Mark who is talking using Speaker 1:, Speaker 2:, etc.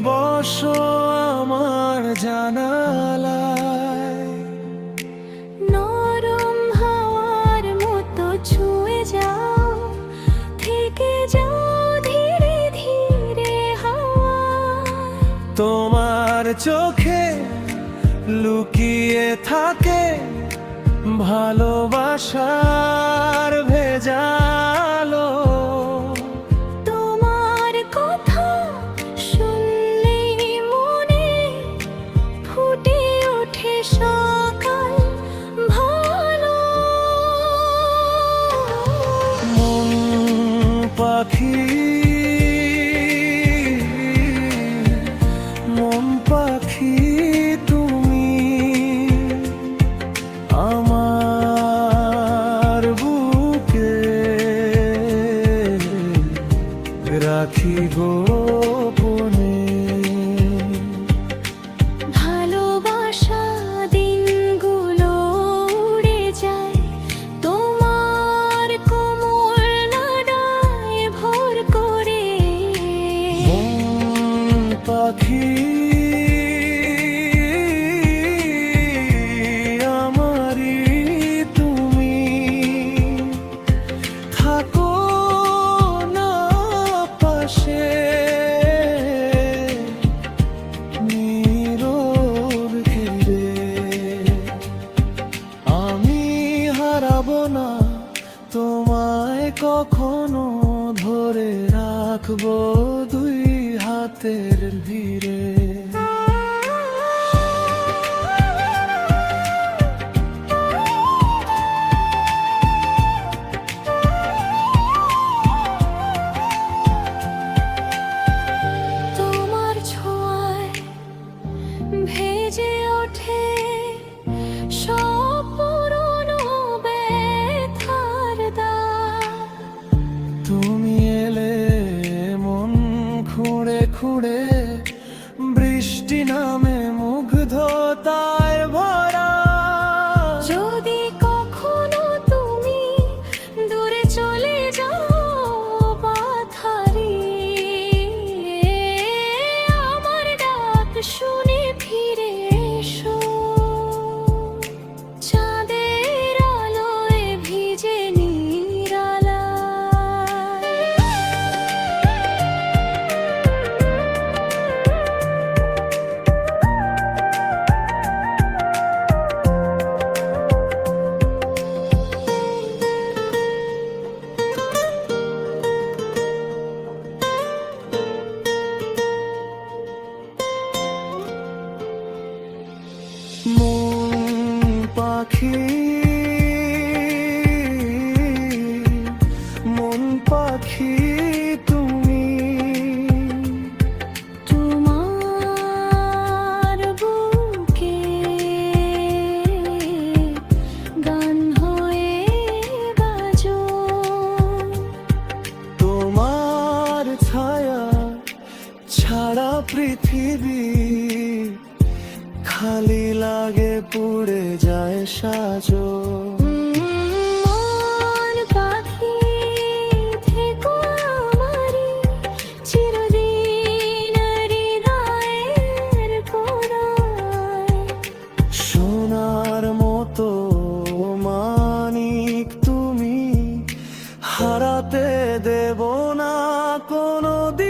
Speaker 1: বসো আমার জানালায়,
Speaker 2: নরম হাওয়ার মতো ছুঁয়ে যাও, থেকে যাও ধীরে ধীরে হাওয়ায়।
Speaker 1: তোমার চোখে লুকিয়ে থাকে ভালোবাসার ভেজালো।
Speaker 2: তোমার কথা শুনলেই মনে ফুটে ওঠে সকাল ভালো।
Speaker 1: মন পাখি, মন পাখি তুমি আমার বুকে রাখি গোপনে।
Speaker 2: ভালোবাসা দিনগুলো উড়ে যায় তোমার কোমল নাড়ায় ভর করে।
Speaker 1: মন পাখি আমারি তুমি, থাকো না পাশে নীরব ঘিরে। আমি হারাবো না তোমায় কখনো, ধরে রাখবো দুই হাতের ভিড়ে।
Speaker 2: তোমার ছোঁয়ায় ভেজে ওঠে সব পুরনো ব্যথার দাগ।
Speaker 1: তুমি এলে মন খুঁড়ে খুঁড়ে বৃষ্টি নামে মুগ্ধতায় ভরা।
Speaker 2: যদি কখনো তুমি দূরে চলে যাও বাধারি, আমার ডাক শুনে ফিরে এসো। চাঁদের আলোয় ভিজে নিরালায়।
Speaker 1: মন পাখি, মন পাখি তুমি
Speaker 2: তোমার বুকে গান হয়ে বাজো।
Speaker 1: তোমার ছায়া ছাড়া পৃথিবী খালি লাগে, পুড়ে যায় সাজো।
Speaker 2: মন পাখি থেকো আমারি চিরদিন হৃদয়ের কোণায়।
Speaker 1: সোনার মতো মানিক তুমি, হারাতে দেব না কোনো দিন।